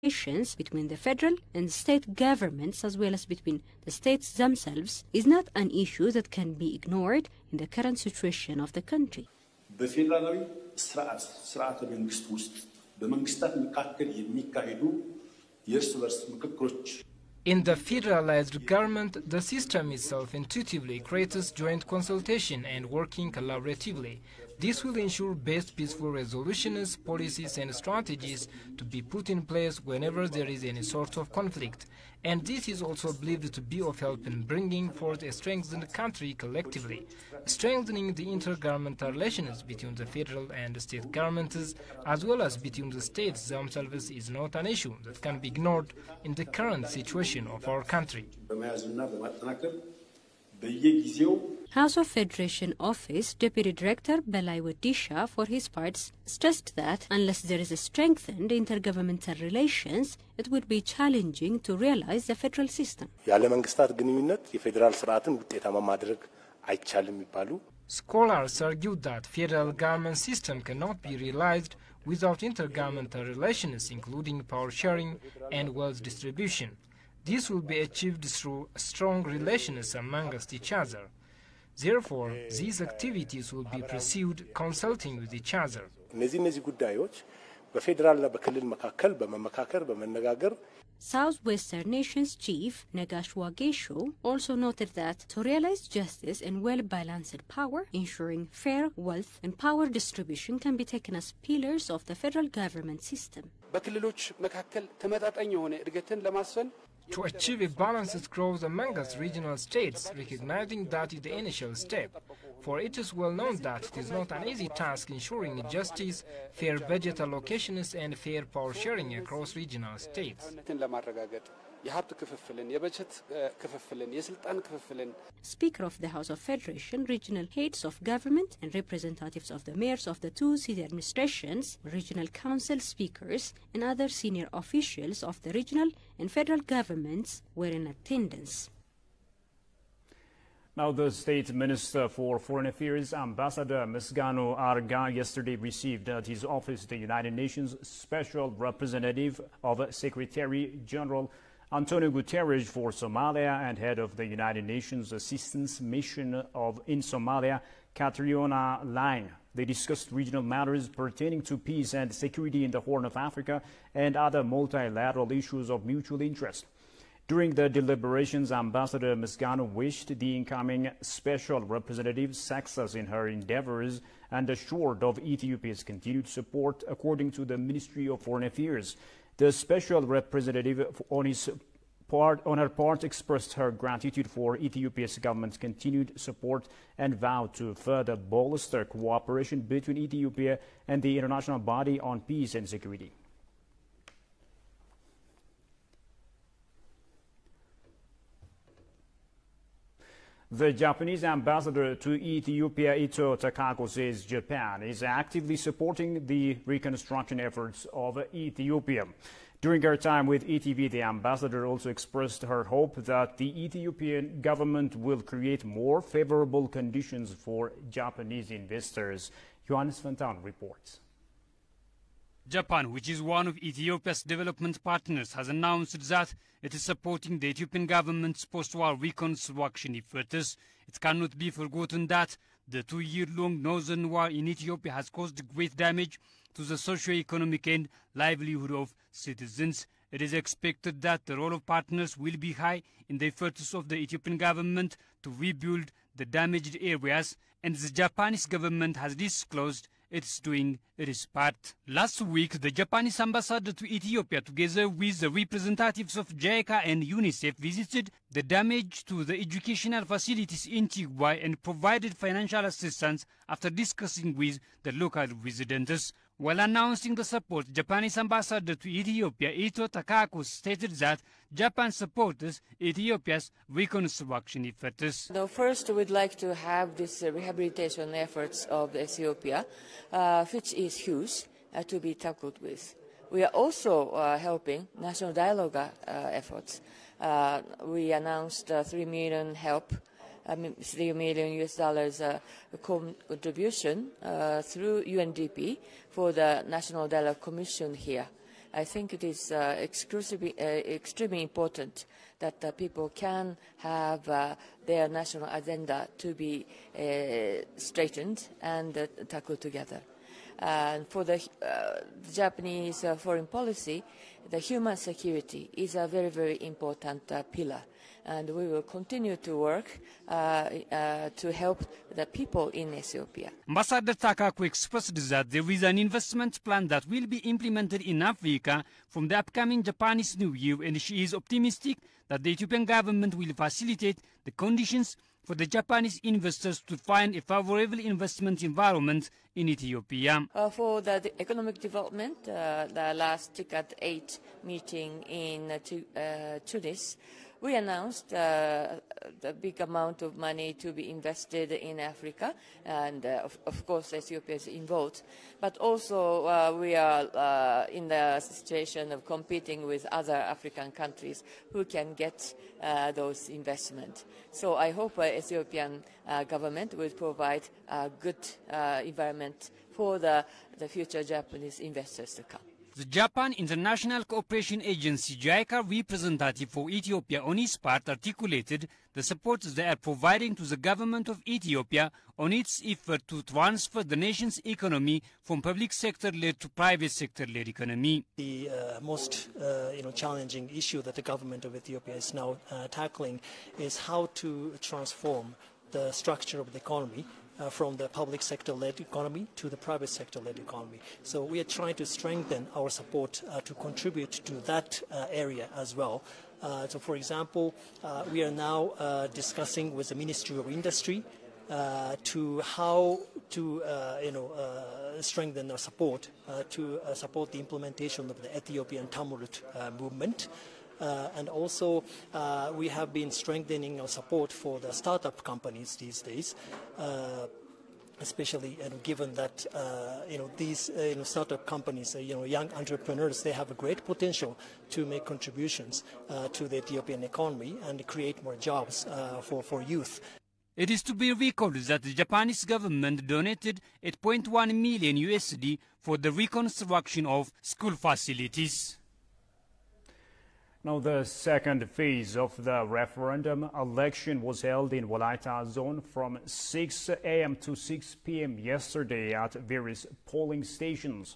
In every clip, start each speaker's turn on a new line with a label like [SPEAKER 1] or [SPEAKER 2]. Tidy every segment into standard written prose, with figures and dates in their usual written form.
[SPEAKER 1] relations between the federal and state governments, as well as between the states themselves, is not an issue that can be ignored in the current situation of the country.
[SPEAKER 2] በፌደራላዊ ስርዓተ መንግስት ውስጥ በመንግስታት መካከል የሚካሄዱ የእርስ በርስ ምክክሮች
[SPEAKER 3] In the federalized government, the system itself intuitively creates joint consultation and working collaboratively. This will ensure best peaceful resolutions, policies and strategies to be put in place whenever there is any sort of conflict. And this is also believed to be of help in bringing forth a strengthened country collectively. Strengthening the intergovernmental relations between the federal and state governments, as well as between the states themselves, is not an issue that can be ignored in the current situation of our country.
[SPEAKER 1] House of Federation Office Deputy Director Belai Wadisha, for his part, stressed that unless there is a strengthened intergovernmental relations, it would be challenging to realize the federal system.
[SPEAKER 3] Scholars argued that federal government system cannot be realized without intergovernmental relations, including power sharing and wealth distribution. This will be achieved through strong relations amongst each other. Therefore, these activities will be pursued consulting with each other.
[SPEAKER 1] Southwestern Nations Chief Negash Wagesho also noted that to realize justice and well-balanced power, ensuring fair wealth and power distribution can be taken as pillars of the federal government system.
[SPEAKER 3] To achieve a balanced growth amongst regional states, recognizing that is the initial step. For it is well known that it is not an easy task ensuring justice, fair budget allocations and fair power sharing across regional states.
[SPEAKER 1] Speaker of the House of Federation, regional heads of government and representatives of the mayors of the two city administrations, regional council speakers and other senior officials of the regional and federal governments were in attendance.
[SPEAKER 4] Now, the State Minister for Foreign Affairs, Ambassador Misgano Arga, yesterday received at his office the United Nations Special Representative of Secretary General Antonio Guterres for Somalia and head of the United Nations Assistance Mission in Somalia, Catriona Lang. They discussed regional matters pertaining to peace and security in the Horn of Africa and other multilateral issues of mutual interest. During the deliberations, Ambassador Misgano wished the incoming special representative success in her endeavors and assured of Ethiopia's continued support, according to the Ministry of Foreign Affairs. The special representative, on her part, expressed her gratitude for Ethiopia's government's continued support and vowed to further bolster cooperation between Ethiopia and the international body on peace and security. The Japanese ambassador to Ethiopia, Ito Takako, says Japan is actively supporting the reconstruction efforts of Ethiopia. During her time with ETV, the ambassador also expressed her hope that the Ethiopian government will create more favorable conditions for Japanese investors. Johannes Fantan reports.
[SPEAKER 5] Japan, which is one of Ethiopia's development partners, has announced that it is supporting the Ethiopian government's post-war reconstruction efforts. It cannot be forgotten that the 2-year-long northern war in Ethiopia has caused great damage to the socio-economic and livelihood of citizens. It is expected that the role of partners will be high in the efforts of the Ethiopian government to rebuild the damaged areas, and the Japanese government has disclosed it's doing its part. Last week, the Japanese ambassador to Ethiopia, together with the representatives of JICA and UNICEF, visited the damage to the educational facilities in Tigray and provided financial assistance after discussing with the local residents. While announcing the support, Japanese ambassador to Ethiopia, Ito Takako, stated that Japan supports Ethiopia's reconstruction efforts.
[SPEAKER 6] First, we'd like to have this rehabilitation efforts of Ethiopia, which is huge, to be tackled with. We are also helping national dialogue efforts. We announced $3 million help. $3 million contribution through UNDP for the National Dialogue Commission here. I think it is extremely important that people can have their national agenda to be straightened and tackled together. And for the Japanese foreign policy, the human security is a very, very important pillar. And we will continue to work to help the people in Ethiopia.
[SPEAKER 5] Ambassador Takaku expressed that there is an investment plan that will be implemented in Africa from the upcoming Japanese New Year, and she is optimistic that the Ethiopian government will facilitate the conditions for the Japanese investors to find a favorable investment environment in Ethiopia.
[SPEAKER 6] For the economic development, the last TICAD 8 meeting in Tunis, we announced the big amount of money to be invested in Africa, and of course Ethiopia is involved. But also we are in the situation of competing with other African countries who can get those investments. So I hope Ethiopian government will provide a good environment for the future Japanese investors to come.
[SPEAKER 5] The Japan International Cooperation Agency JICA representative for Ethiopia on his part articulated the support they are providing to the government of Ethiopia on its effort to transfer the nation's economy from public sector-led to private sector-led economy.
[SPEAKER 7] The most challenging issue that the government of Ethiopia is now tackling is how to transform the structure of the economy from the public sector-led economy to the private sector-led economy. So we are trying to strengthen our support to contribute to that area as well. So for example, we are now discussing with the Ministry of Industry to how to strengthen our support to support the implementation of the Ethiopian Tamulut movement. And also, we have been strengthening our support for the startup companies these days, especially given that these startup companies, young entrepreneurs, they have a great potential to make contributions to the Ethiopian economy and create more jobs for youth.
[SPEAKER 5] It is to be recalled that the Japanese government donated $8.1 million USD for the reconstruction of school facilities.
[SPEAKER 4] Now, the second phase of the referendum election was held in Walaita zone from 6 a.m. to 6 p.m. yesterday at various polling stations.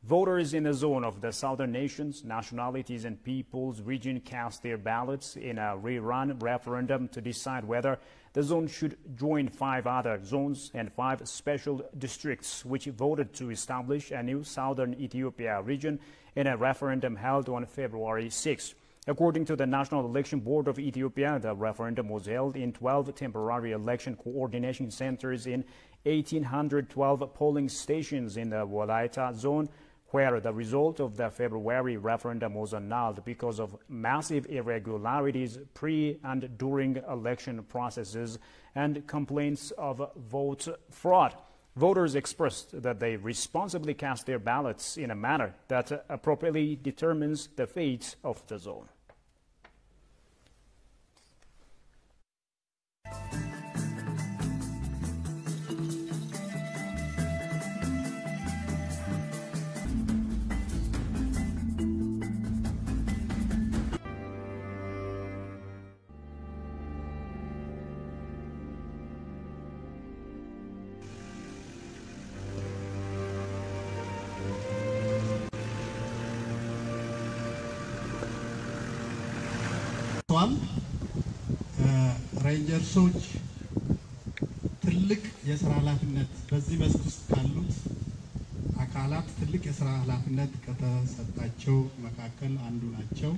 [SPEAKER 4] Voters in the zone of the Southern Nations, Nationalities and Peoples region cast their ballots in a rerun referendum to decide whether the zone should join 5 other zones and 5 special districts, which voted to establish a new Southern Ethiopia region in a referendum held on February 6. According to the National Election Board of Ethiopia, the referendum was held in 12 temporary election coordination centers in 1,812 polling stations in the Walaita zone, where the result of the February referendum was annulled because of massive irregularities pre and during election processes and complaints of vote fraud. Voters expressed that they responsibly cast their ballots in a manner that appropriately determines the fate of the zone.
[SPEAKER 8] ሬንጀርሶች ትልቅ የሥራ ኃላፊነት በዚህ መስክ ውስጥ ካሉት አካላት ትልቅ የሥራ ኃላፊነት ከተሰጣቸው መካከል አንዱ ናቸው።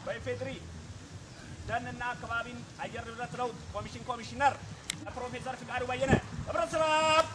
[SPEAKER 9] በኢፌድሪ ደንና አካባቢን አየር ንብረት ለውጥ ኮሚሽን ኮሚሽነር ፕሮፌሰር ፍቃዱ በየነ ህብረተሰብ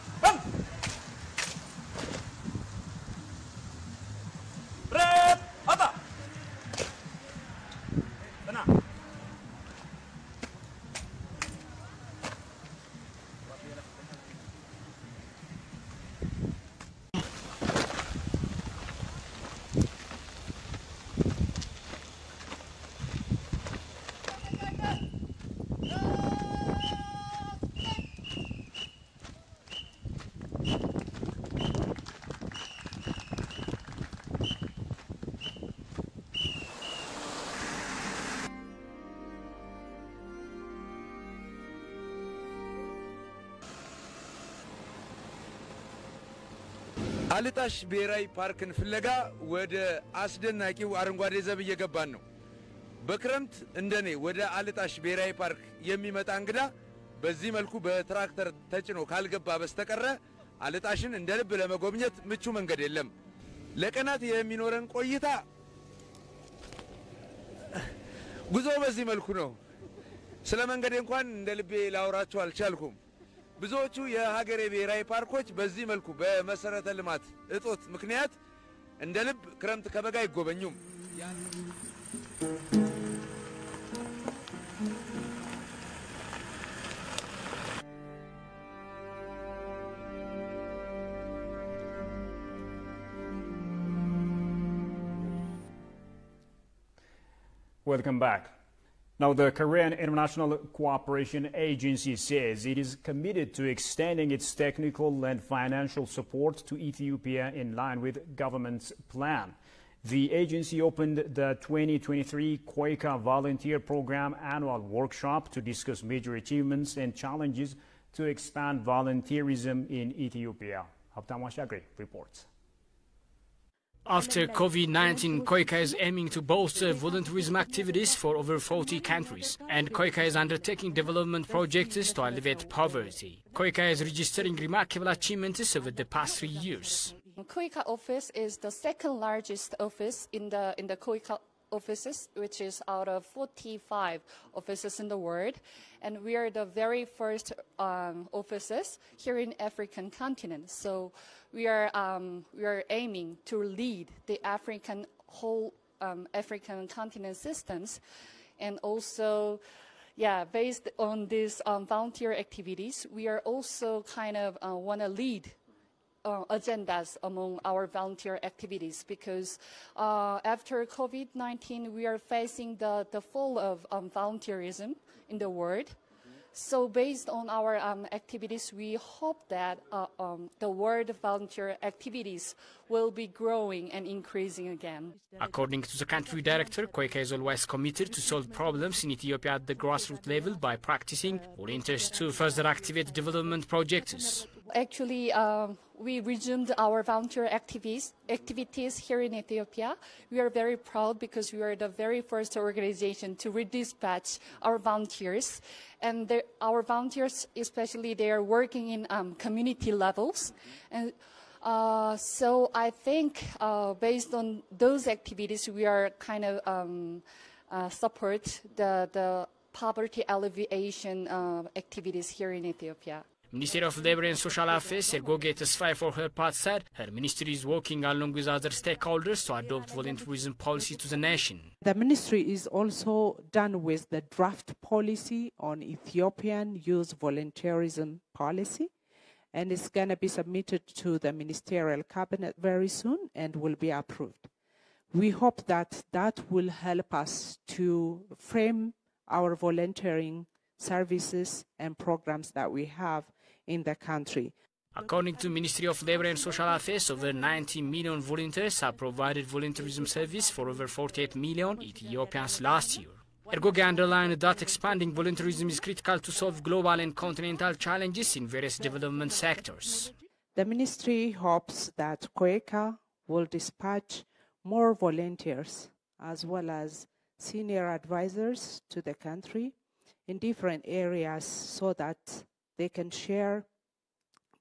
[SPEAKER 10] አልጣሽ ብሔራዊ ፓርክን ፍለጋ ወደ አስደናቂው አረንጓዴ ዘብ እየገባን ነው። በክረምት እንደኔ ወደ አልጣሽ ብሔራዊ ፓርክ የሚመጣ እንግዳ በዚህ መልኩ በትራክተር ተጭኖ ካልገባ በስተቀረ አልጣሽን እንደ ልብ ለመጎብኘት ምቹ መንገድ የለም። ለቀናት የሚኖረን ቆይታ ጉዞ በዚህ መልኩ ነው። ስለ መንገድ እንኳን እንደ ልቤ ላውራችሁ አልቻልኩም። ብዙዎቹ የሀገሬ ብሔራዊ ፓርኮች በዚህ መልኩ በመሰረተ ልማት እጦት ምክንያት እንደ ልብ ክረምት ከበጋ አይጎበኙም።
[SPEAKER 4] Welcome back. Now, the Korean International Cooperation Agency says it is committed to extending its technical and financial support to Ethiopia in line with government's plan. The agency opened the 2023 Koika Volunteer Program annual workshop to discuss major achievements and challenges to expand volunteerism in Ethiopia. Haptam Washagri reports.
[SPEAKER 3] After COVID-19, Koika is aiming to bolster volunteerism activities for over 40 countries, and Koika is undertaking development projects to alleviate poverty. Koika is registering remarkable achievements over the past 3 years.
[SPEAKER 11] Koika office is the second largest office in the Koika offices, which is out of 45 offices in the world, and we are the very first offices here in African continent. So we are aiming to lead the whole African continent systems, and also, based on these volunteer activities, we are also kind of want to lead agendas among our volunteer activities, because after COVID-19 we are facing the fall of volunteerism in the world. So based on our activities, we hope that the world volunteer activities will be growing and increasing again.
[SPEAKER 3] According to the country director, Koika is always committed to solve problems in Ethiopia at the grassroots level by practicing volunteers to further activate development projects.
[SPEAKER 11] Actually, we resumed our volunteer activities here in Ethiopia. We are very proud because we are the very first organization to redispatch our volunteers. And our volunteers, especially, they are working in community levels. And so I think based on those activities, we are kind of support the poverty alleviation activities here in Ethiopia.
[SPEAKER 3] Ministry of Labor and Social Affairs, Ergoge Tesfaye, for her part, said her ministry is working along with other stakeholders to adopt volunteerism policy to the nation.
[SPEAKER 12] The ministry is also done with the draft policy on Ethiopian youth volunteerism policy, and it's going to be submitted to the ministerial cabinet very soon and will be approved. We hope that that will help us to frame our volunteering services and programs that we have in the country.
[SPEAKER 3] According to Ministry of Labor and Social Affairs, over 90 million volunteers have provided volunteerism service for over 48 million Ethiopians last year. Ergoge underlined that expanding volunteerism is critical to solve global and continental challenges in various development sectors.
[SPEAKER 12] The ministry hopes that Koika will dispatch more volunteers as well as senior advisors to the country in different areas so that they can share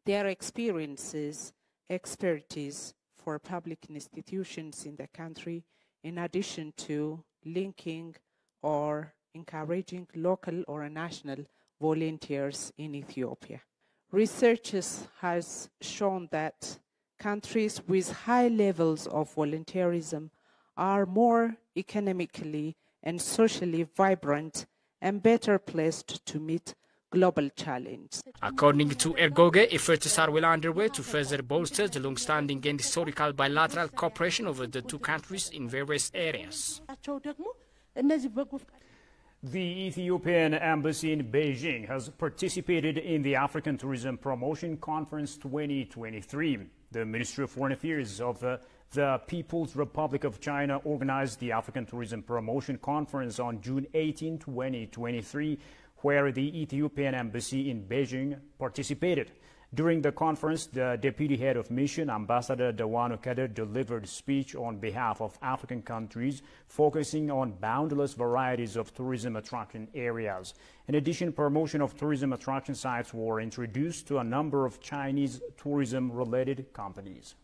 [SPEAKER 12] their experiences, expertise for public institutions in the country, in addition to linking or encouraging local or national volunteers in Ethiopia. Research has shown that countries with high levels of volunteerism are more economically and socially vibrant and better placed to meet global challenge.
[SPEAKER 3] According to Ergoge, efforts are well underway to further bolster the long-standing and historical bilateral cooperation over the two countries in various areas.
[SPEAKER 4] The Ethiopian embassy in Beijing has participated in the African Tourism Promotion Conference 2023. The Ministry of Foreign Affairs of the People's Republic of China organized the African Tourism Promotion Conference on June 18, 2023, where the Ethiopian embassy in Beijing participated. During the conference, the Deputy Head of Mission, Ambassador Dawano Kader, delivered a speech on behalf of African countries, focusing on boundless varieties of tourism attraction areas. In addition, promotion of tourism attraction sites were introduced to a number of Chinese tourism-related companies.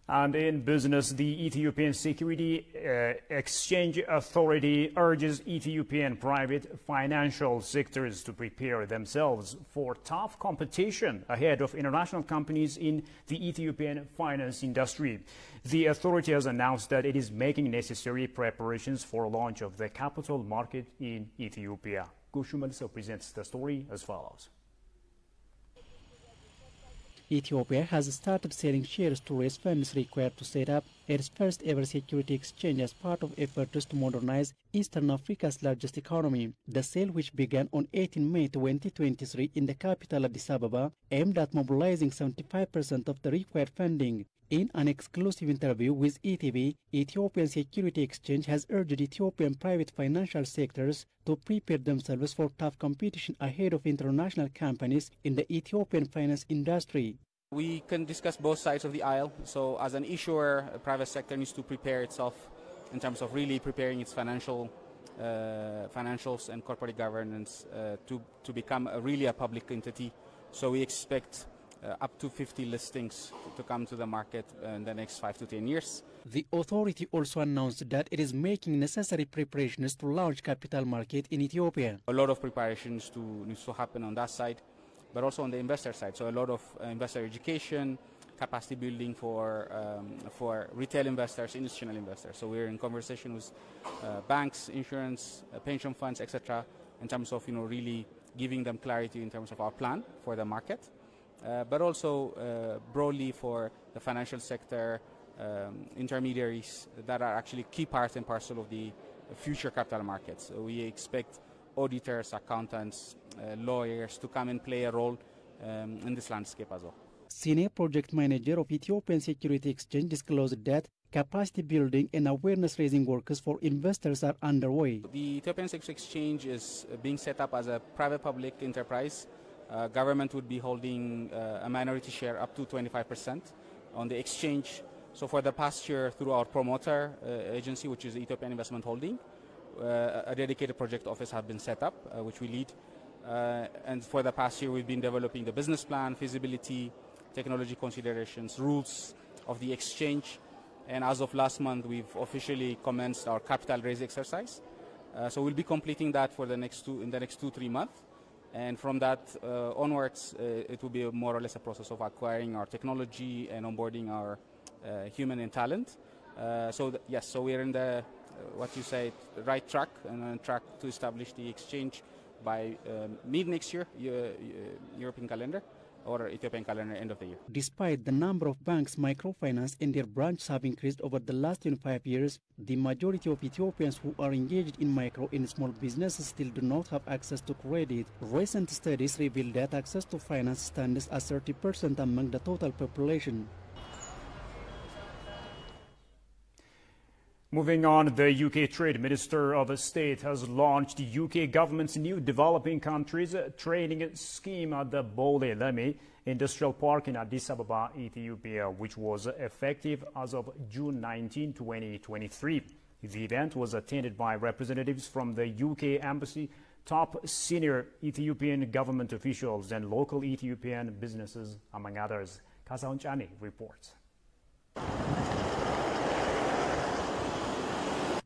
[SPEAKER 4] And in business, the Ethiopian Security Exchange Authority urges Ethiopian private financial sectors to prepare themselves for tough competition ahead of international companies in the Ethiopian finance industry. The authority has announced that it is making necessary preparations for launch of the capital market in Ethiopia. Goshu Melso presents the story as follows.
[SPEAKER 13] Ethiopia has started selling shares to raise funds required to set up its first ever security exchange as part of efforts to modernize Eastern Africa's largest economy. The sale, which began on 18 May 2023 in the capital Addis Ababa, aimed at mobilizing 75% of the required funding. In an exclusive interview with ETV, Ethiopian Security Exchange has urged Ethiopian private financial sectors to prepare themselves for tough competition ahead of international companies in the Ethiopian finance industry.
[SPEAKER 14] We can discuss both sides of the aisle. So as an issuer, the private sector needs to prepare itself in terms of really preparing its financials and corporate governance to become really a public entity. So we expect up to 50 listings to come to the market in the next 5 to 10 years.
[SPEAKER 13] The authority also announced that it is making necessary preparations to launch capital market in Ethiopia.
[SPEAKER 14] A lot of preparations needs to happen on that side, but also on the investor side. So a lot of investor education, capacity building for retail investors, institutional investors. So we're in conversation with banks, insurance, pension funds, etc., in terms of really giving them clarity in terms of our plan for the market. But also broadly for the financial sector, intermediaries that are actually key part and parcel of the future capital markets. So we expect auditors, accountants, lawyers to come and play a role in this landscape as well.
[SPEAKER 13] Senior project manager of Ethiopian Security Exchange disclosed that capacity building and awareness raising works for investors are underway.
[SPEAKER 14] The Ethiopian Security Exchange is being set up as a private-public enterprise. Government would be holding a minority share up to 25% on the exchange. So for the past year, through our promoter agency, which is the Ethiopian Investment Holding, a dedicated project office has been set up, which we lead. And for the past year, we've been developing the business plan, feasibility, technology considerations, rules of the exchange. And as of last month, we've officially commenced our capital raise exercise. So we'll be completing that for the next 2-3 months. And from that onwards, it will be more or less a process of acquiring our technology and onboarding our human and talent. Yes, so we're in the, right track, and on track to establish the exchange by mid next year, European calendar, or Ethiopian calendar, end of the year.
[SPEAKER 13] Despite the number of banks, microfinance and their branches have increased over the last 25 years, the majority of Ethiopians who are engaged in micro and small businesses still do not have access to credit. Recent studies reveal that access to finance stands at 30% among the total population.
[SPEAKER 4] Moving on, the UK Trade Minister of State has launched the UK government's new developing countries training scheme at the Bole Lemi Industrial Park in Addis Ababa, Ethiopia, which was effective as of June 19, 2023. The event was attended by representatives from the UK Embassy, top senior Ethiopian government officials, and local Ethiopian businesses, among others. Kasaun Chani reports.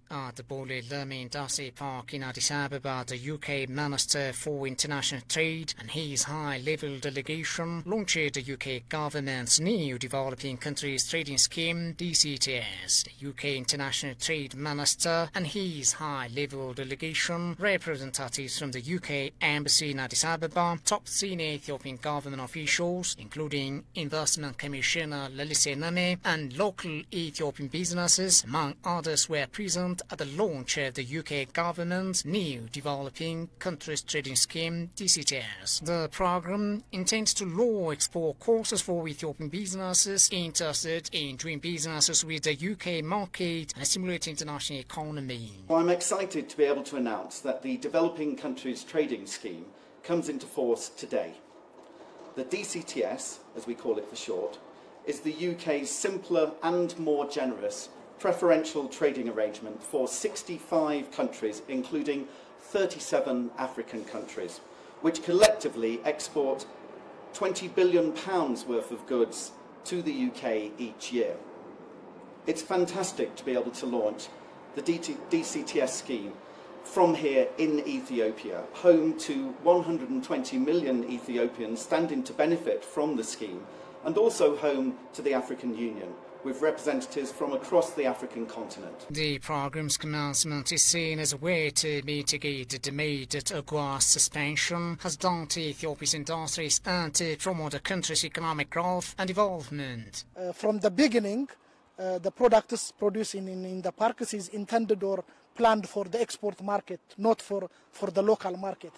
[SPEAKER 15] At the Bole Lemi Industrial Park in Addis Ababa, the UK Minister for International Trade and his high-level delegation launched the UK government's new Developing Countries Trading Scheme, DCTS. The UK International Trade Minister and his high-level delegation, representatives from the UK Embassy in Addis Ababa, top senior Ethiopian government officials, including Investment Commissioner Lelise Name, and local Ethiopian businesses, among others, were present at the launch of the UK government's new Developing Countries Trading Scheme, DCTS. The program intends to launch export courses for Ethiopian businesses interested in doing businesses with the UK market and stimulate the international economy.
[SPEAKER 16] Well, I'm excited to be able to announce that the Developing Countries Trading Scheme comes into force today. The DCTS, as we call it for short, is the UK's simpler and more generous preferential trading arrangement for 65 countries, including 37 African countries, which collectively export £20 billion worth of goods to the UK each year. It's fantastic to be able to launch the DCTS scheme from here in Ethiopia, home to 120 million Ethiopians standing to benefit from the scheme, and also home to the African Union, with representatives from across the African continent.
[SPEAKER 15] The program's commencement is seen as a way to mitigate the damage that AGOA suspension has done to Ethiopia's industries and to promote the country's economic growth and development.
[SPEAKER 17] From the beginning, the products produced in the parks is intended or planned for the export market, not for the local market.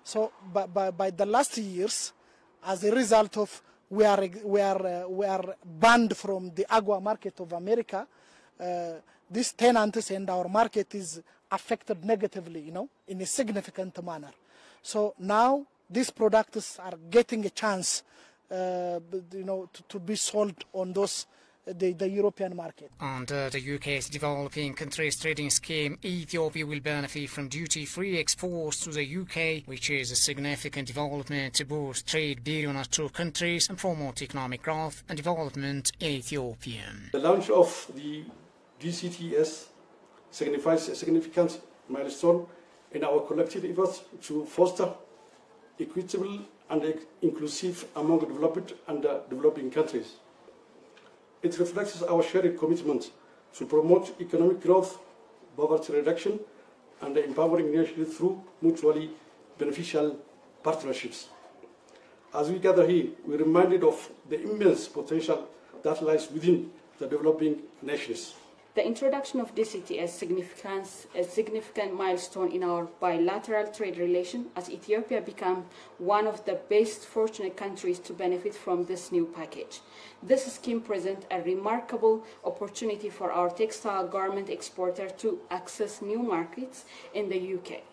[SPEAKER 17] So by the last years, as a result of we are banned from the AGOA market of America. These tenants and our market is affected negatively, in a significant manner. So now these products are getting a chance, to be sold on those the European market.
[SPEAKER 15] Under the UK's Developing Countries Trading Scheme, Ethiopia will benefit from duty-free exports to the UK, which is a significant development to boost trade between our two countries and promote economic growth and development in Ethiopia.
[SPEAKER 18] The launch of the DCTS signifies a significant milestone in our collective efforts to foster equitable and inclusive among developed and developing countries. It reflects our shared commitment to promote economic growth, poverty reduction, and empowering nations through mutually beneficial partnerships. As we gather here, we're reminded of the immense potential that lies within the developing nations.
[SPEAKER 19] The introduction of DCTS signifies a significant milestone in our bilateral trade relation as Ethiopia becomes one of the best fortunate countries to benefit from this new package. This scheme presents a remarkable opportunity for our textile garment exporter to access new markets in the UK.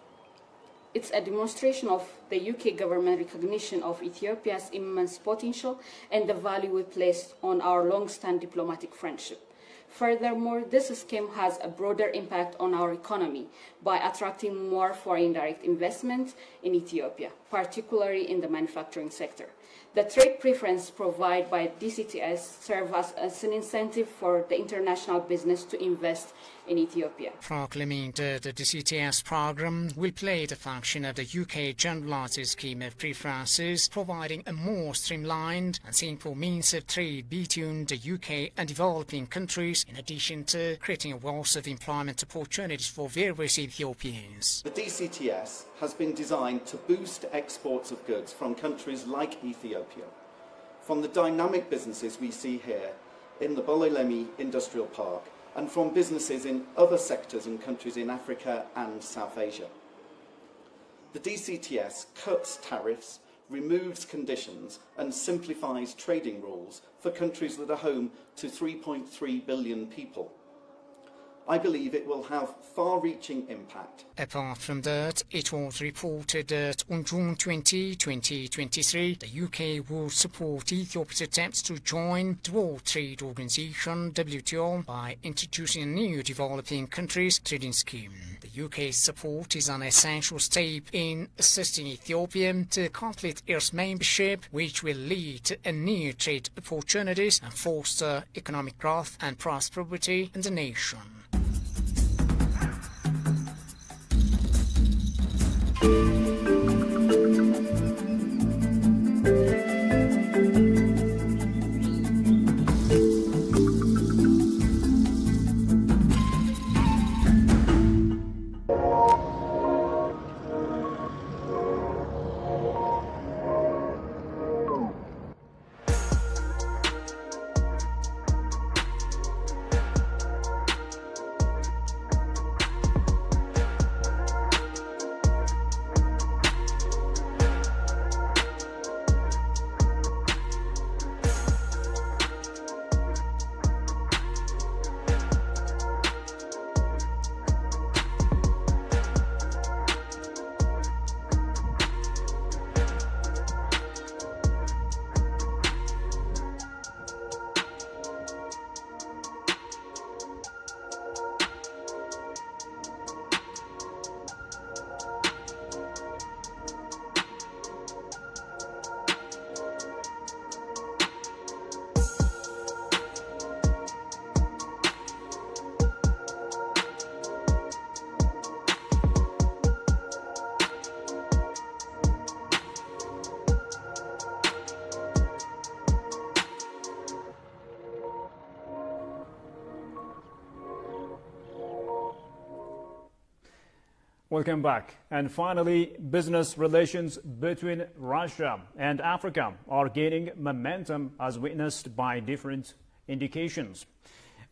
[SPEAKER 19] It's a demonstration of the UK government recognition of Ethiopia's immense potential and the value we place on our long-standing diplomatic friendship. Furthermore, this scheme has a broader impact on our economy by attracting more foreign direct investment in Ethiopia, particularly in the manufacturing sector. The trade preference provided by DCTS serves as an incentive for the international business to invest in Ethiopia.
[SPEAKER 15] Proclaiming the DCTS program will play the function of the UK Generalised Scheme of Preferences, providing a more streamlined and simple means of trade between the UK and developing countries, in addition to creating a wealth of employment opportunities for various Ethiopians.
[SPEAKER 16] The DCTS has been designed to boost exports of goods from countries like Ethiopia, from the dynamic businesses we see here in the Bololemi Industrial Park, and from businesses in other sectors and countries in Africa and South Asia. The DCTS cuts tariffs, removes conditions and simplifies trading rules for countries that are home to 3.3 billion people. I believe it will have far-reaching impact.
[SPEAKER 15] Apart from that, it was reported that on June 20, 2023, the UK will support Ethiopia's attempts to join the World Trade Organization, WTO, by introducing a new Developing Countries Trading Scheme. The UK's support is an essential step in assisting Ethiopia to complete its membership, which will lead to new trade opportunities and foster economic growth and prosperity in the nation.
[SPEAKER 4] Welcome back. And finally, business relations between Russia and Africa are gaining momentum as witnessed by different indications.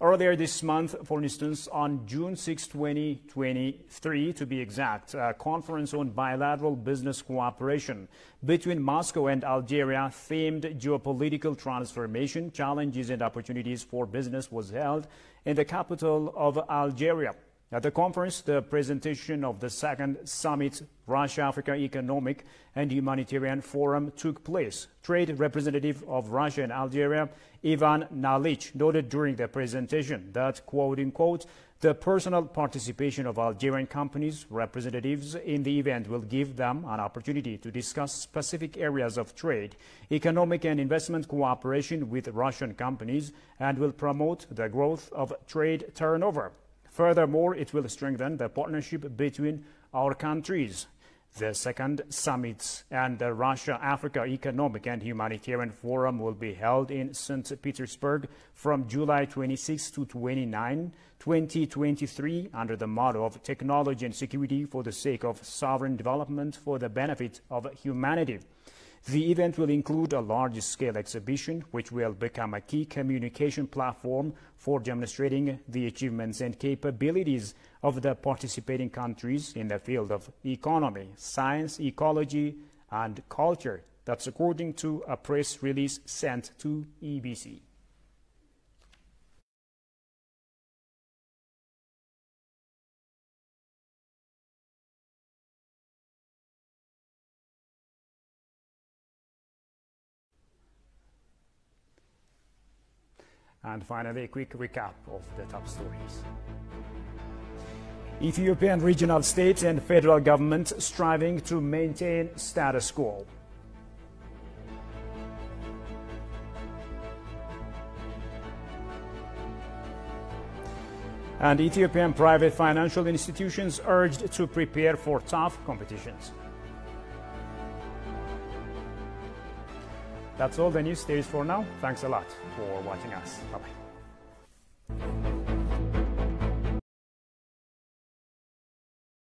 [SPEAKER 4] Earlier this month, for instance, on June 6, 2023, to be exact, a conference on bilateral business cooperation between Moscow and Algeria themed geopolitical transformation, challenges and opportunities for business was held in the capital of Algeria. At the conference, the presentation of the second summit, Russia-Africa Economic and Humanitarian Forum, took place. Trade representative of Russia and Algeria, Ivan Nalich, noted during the presentation that, quote-unquote, the personal participation of Algerian companies representatives in the event will give them an opportunity to discuss specific areas of trade, economic and investment cooperation with Russian companies and will promote the growth of trade turnover. Furthermore, it will strengthen the partnership between our countries. The second summit and the Russia-Africa Economic and Humanitarian Forum will be held in St. Petersburg from July 26 to 29, 2023, under the motto of Technology and Security for the sake of sovereign development for the benefit of humanity. The event will include a large-scale exhibition, which will become a key communication platform for demonstrating the achievements and capabilities of the participating countries in the field of economy, science, ecology, and culture. That's according to a press release sent to EBC. And finally, a quick recap of the top stories. Ethiopian regional states and federal government striving to maintain status quo. And Ethiopian private financial institutions urged to prepare for tough competitions. That's all the news there is for now. Thanks a lot for watching us. Bye-bye.